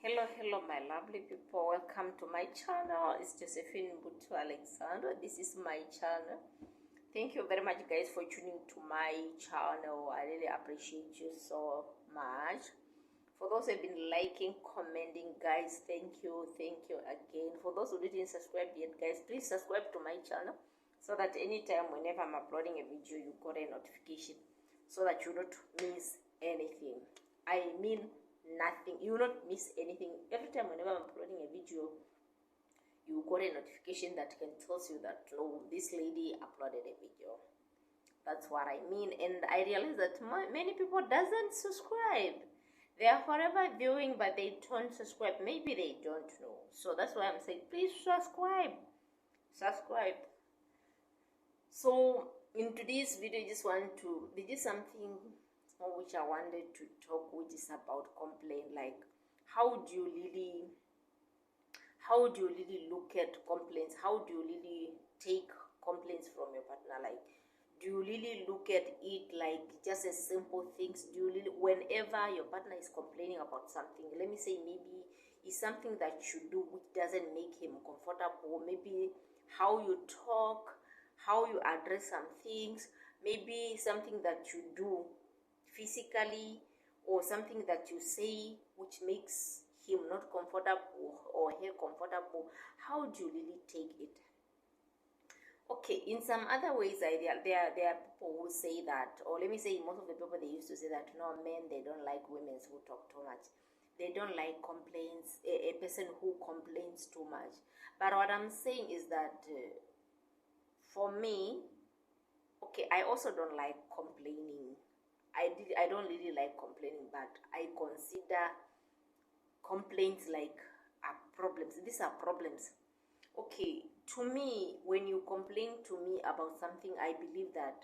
Hello, my lovely people. Welcome to my channel. It's josephinambutu Alexander. This is my channel. Thank you very much, guys, for tuning to my channel. I really appreciate you so much. For those who have been liking, commenting, guys, thank you again. For those who didn't subscribe yet, guys, please subscribe to my channel so that anytime whenever I'm uploading a video, you got a notification so that you don't miss anything. I mean nothing. You will not miss anything. Every time whenever I'm uploading a video, you got a notification that can tell you that, no, this lady uploaded a video. That's what I mean. And I realize that many people doesn't subscribe. They are forever viewing, but they don't subscribe. Maybe they don't know. So that's why I'm saying, please subscribe. So in today's video, this is something which I wanted to talk, which is about complaint. Like, how do you really look at complaints? How do you really take complaints from your partner? Like, do you really look at it like just as simple things? Do you really, whenever your partner is complaining about something, let me say maybe it's something that you do which doesn't make him comfortable, maybe how you talk, how you address some things, maybe something that you do physically, or something that you say which makes him not comfortable or her comfortable, how do you really take it? Okay, in some other ways, there are people who say that, or let me say most of the people, they used to say that, no, men, they don't like women who talk too much. They don't like complaints, a person who complains too much. But what I'm saying is that for me, okay, I also don't like complaining. I don't really like complaining, but I consider complaints like problems. These are problems. Okay, to me, when you complain to me about something, I believe that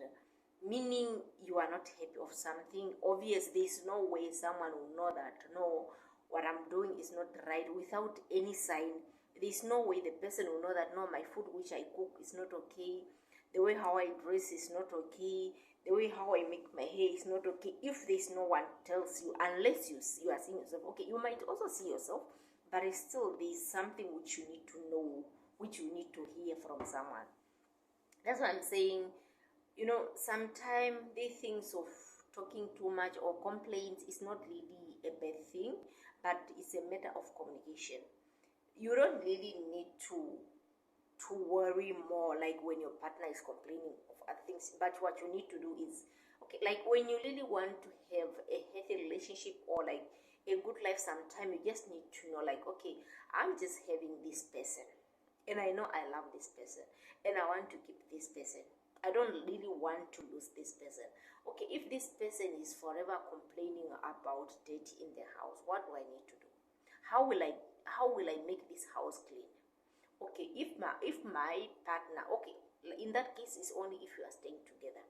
meaning you are not happy of something. Obviously, there's no way someone will know that, no, what I'm doing is not right without any sign. There's no way the person will know that, no, my food which I cook is not okay. The way how I dress is not okay. The way how I make my hair is not okay. If there's no one tells you, unless you are seeing yourself, okay, you might also see yourself, but still there's something which you need to know, which you need to hear from someone. That's what I'm saying. You know, sometimes they think of talking too much or complaints is not really a bad thing, but it's a matter of communication. You don't really need to worry more like when your partner is complaining of other things, but what you need to do is, okay, like when you really want to have a healthy relationship or like a good life, sometime you just need to know, like, okay, I'm just having this person and I know I love this person and I want to keep this person. I don't really want to lose this person. Okay, if this person is forever complaining about dirt in the house, what do I need to do? How will I make this house clean? Okay, if my partner, okay, in that case it's only if you are staying together.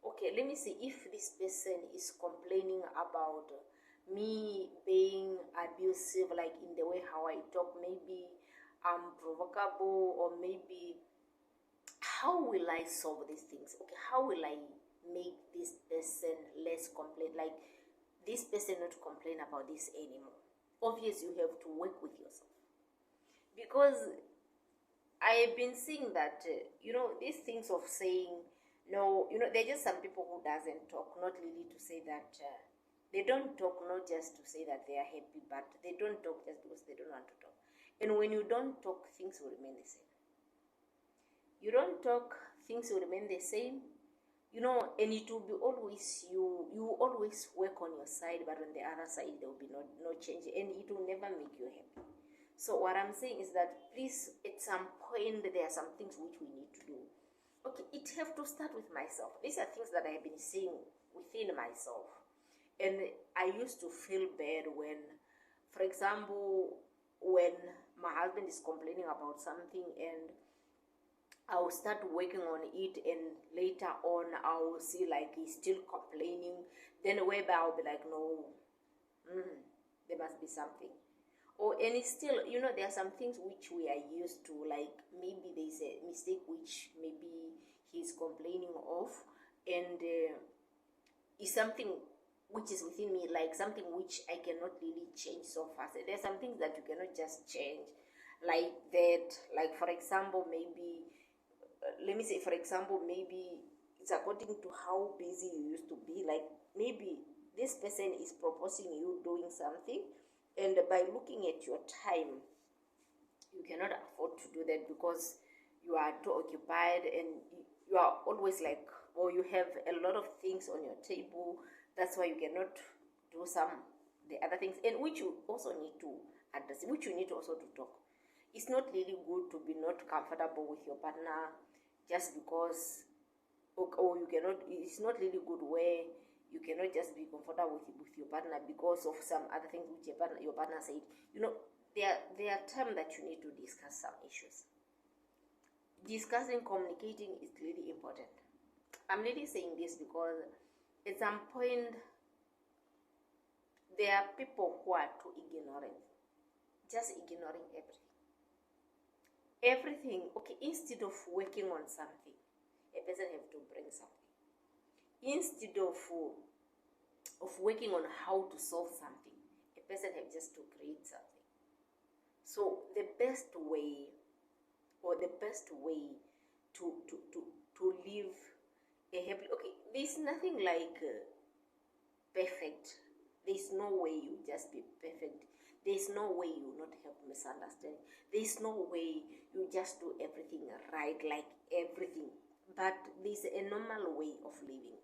Okay, let me see, if this person is complaining about me being abusive, like in the way how I talk, maybe I'm provocable, or maybe, how will I solve these things? Okay, how will I make this person less complain, like this person not complain about this anymore? Obviously, you have to work with yourself, because I have been seeing that, these things of saying, no, there are just some people who doesn't talk, not really to say that, they don't talk not just to say that they are happy, but they don't talk just because they don't want to talk. And when you don't talk, things will remain the same. You don't talk, things will remain the same, and it will be always, you always work on your side, but on the other side, there will be no change, and it will never make you happy. So what I'm saying is that, please, at some point, there are some things which we need to do. Okay, it have to start with myself. These are things that I have been seeing within myself. And I used to feel bad when, for example, when my husband is complaining about something and I'll start working on it, and later on I'll see like he's still complaining, then whereby I'll be like, no, there must be something. And it's still, there are some things which we are used to, like maybe there's a mistake which maybe he's complaining of, and it's something which is within me, like something which I cannot really change so fast. There's some things that you cannot just change like that. Like for example, maybe let me say, for example, maybe it's according to how busy you used to be. Like maybe this person is proposing you doing something, and by looking at your time, you cannot afford to do that because you are too occupied, and you are always like, or you have a lot of things on your table. That's why you cannot do some the other things, and which you also need to address, which you need also to talk. It's not really good to be not comfortable with your partner just because, or you cannot, it's not really good where you cannot just be comfortable with your partner because of some other things which your partner said. There are times that you need to discuss some issues. Discussing, communicating is really important. I'm really saying this because at some point there are people who are too ignorant, just ignoring everything. Okay, instead of working on something, a person have to bring something. Instead of working on how to solve something, a person have just to create something. So the best way to live a happy, okay, there's nothing like perfect. There's no way you just be perfect. There's no way you not have misunderstanding. There's no way you just do everything right, like everything. But there's a normal way of living.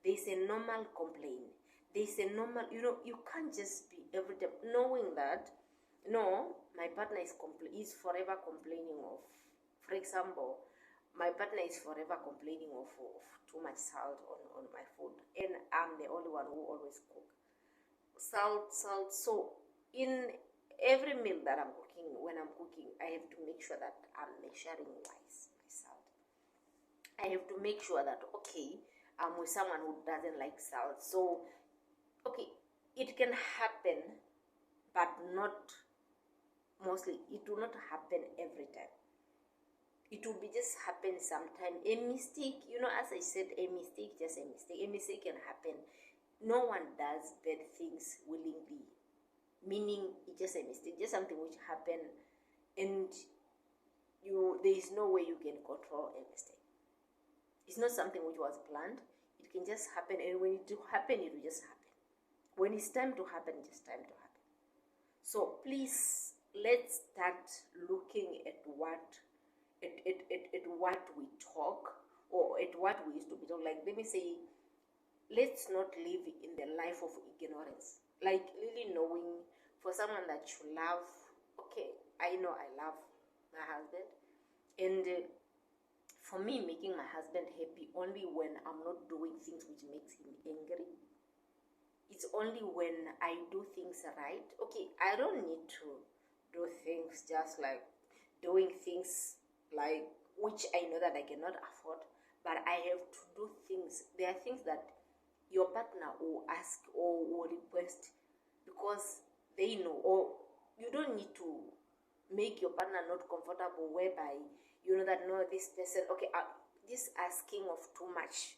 There's a normal complaint. There's a normal, you can't just be every time knowing that, no, my partner is forever complaining of, for example, my partner is forever complaining of too much salt on my food, and I'm the only one who always cook. Salt. So in every meal that I'm cooking, when I'm cooking, I have to make sure that I'm measuring wise my salt. I have to make sure that, okay, I'm with someone who doesn't like salt. So, okay, it can happen, but not mostly. It will not happen every time. It will be just happen sometime. A mistake, as I said, a mistake, just a mistake. A mistake can happen. No one does bad things willingly, meaning it's just a mistake, just something which happened, and there is no way you can control a mistake. It's not something which was planned. It can just happen, and when it will happen, it will just happen. When it's time to happen, it's time to happen. So please, let's start looking at what we talk, or at what we used to be talking. Like, let me say, let's not live in the life of ignorance. Like really knowing, for someone that you love, okay, I know I love my husband, and for me, making my husband happy only when I'm not doing things which makes him angry. It's only when I do things right. Okay, I don't need to do things just like doing things like which I know that I cannot afford, but I have to do things. There are things that your partner will ask or will request because they know, or you don't need to make your partner not comfortable whereby you know that, no, this person, okay, this asking of too much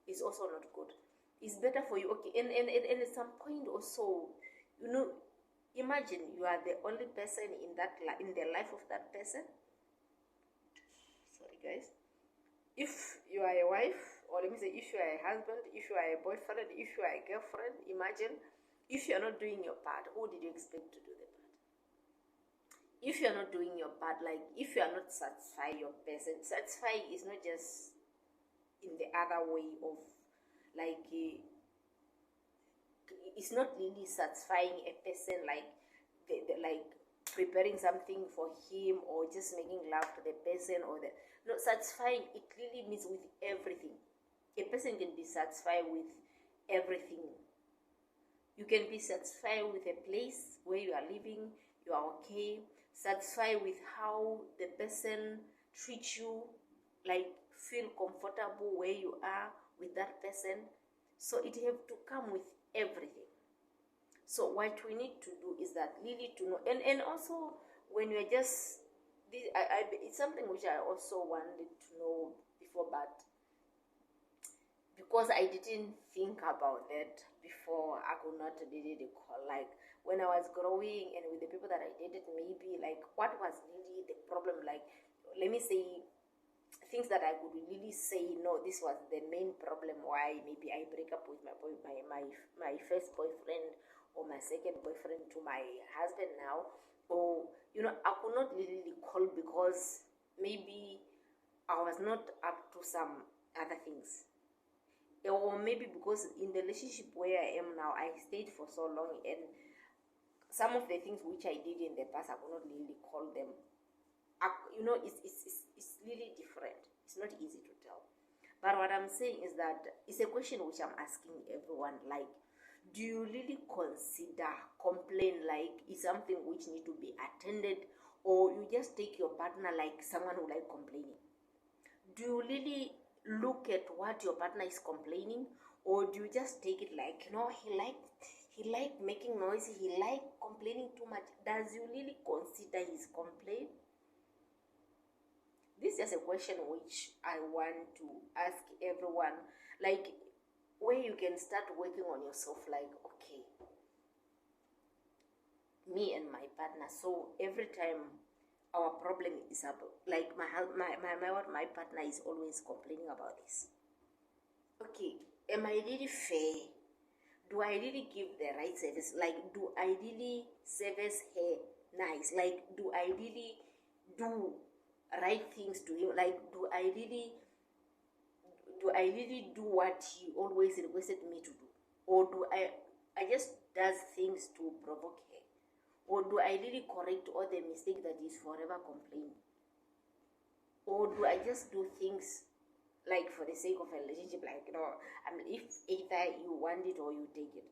is also not good. It's better for you, okay, and at some point also, imagine you are the only person in the life of that person. Sorry guys. If you are a wife, or let me say, if you are a husband, if you are a boyfriend, if you are a girlfriend, imagine if you are not doing your part, who did you expect to do the part? If you are not doing your part, like if you are not satisfying your person, satisfying is not just in the other way of like it's not really satisfying a person like like preparing something for him or just making love to the person, or the no, satisfying, it really means with everything. A person can be satisfied with everything. You can be satisfied with a place where you are living, you are okay, satisfied with how the person treats you, like feel comfortable where you are with that person. So it have to come with everything. So what we need to do is that really to know, and also when you're just this, it's something which I also wanted to know before, but because I didn't think about that before, I could not really recall. Like when I was growing and with the people that I dated, maybe like what was really the problem? Like, let me say things that I could really say, no, this was the main problem why maybe I break up with my first boyfriend or my second boyfriend to my husband now. Or, I could not really recall because maybe I was not up to some other things, or maybe because in the relationship where I am now, I stayed for so long, and some of the things which I did in the past, I could not really call them. It's really different. It's not easy to tell. But what I'm saying is that it's a question which I'm asking everyone. Like, do you really consider complaint like it's something which need to be attended, or you just take your partner like someone who like complaining? Do you really look at what your partner is complaining, or do you just take it like, he like making noise, he like complaining too much? Does you really consider his complaint? This is just a question which I want to ask everyone, like where you can start working on yourself. Like, okay, me and my partner, so every time our problem is about, like my partner is always complaining about this. Okay, am I really fair? Do I really give the right service? Like, do I really service her nice? Like, do I really do right things to him? Like, do I really do what he always requested me to do? Or do I just does things to provoke her? Or do I really correct all the mistakes that he's forever complaining? Or do I just do things like for the sake of a relationship? Like, if either you want it or you take it.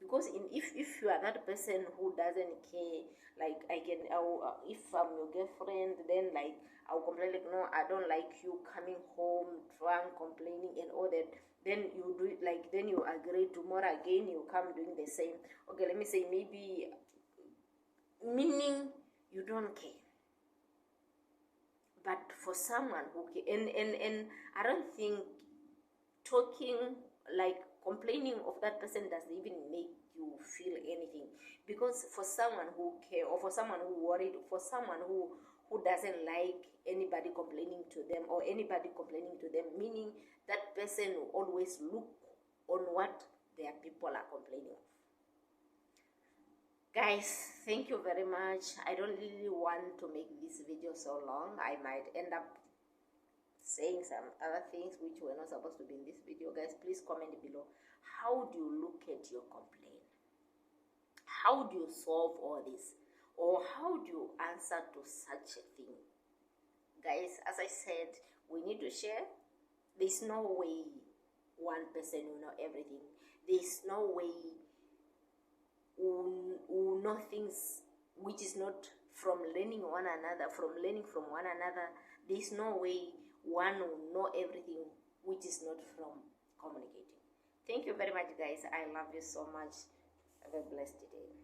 Because if you are that person who doesn't care, like if I'm your girlfriend, then like I'll complain like, no, I don't like you coming home drunk, complaining and all that. Then you do it, like then you agree, tomorrow again you come doing the same. Okay, let me say maybe meaning you don't care. But for someone who care, and I don't think talking, like complaining of that person doesn't even make you feel anything. Because for someone who care, or for someone who worried, for someone who doesn't like anybody complaining to them, or anybody complaining to them, meaning that person will always look on what their people are complaining of. Guys, thank you very much. I don't really want to make this video so long. I might end up saying some other things which were not supposed to be in this video. Guys, please comment below. How do you look at your complaint? How do you solve all this? Or how do you answer to such a thing? Guys, as I said, we need to share. There's no way one person will know everything. There's no way who know things which is not from learning one another, from learning from one another. There's no way one will know everything which is not from communicating. Thank you very much, guys. I love you so much. Have a blessed day.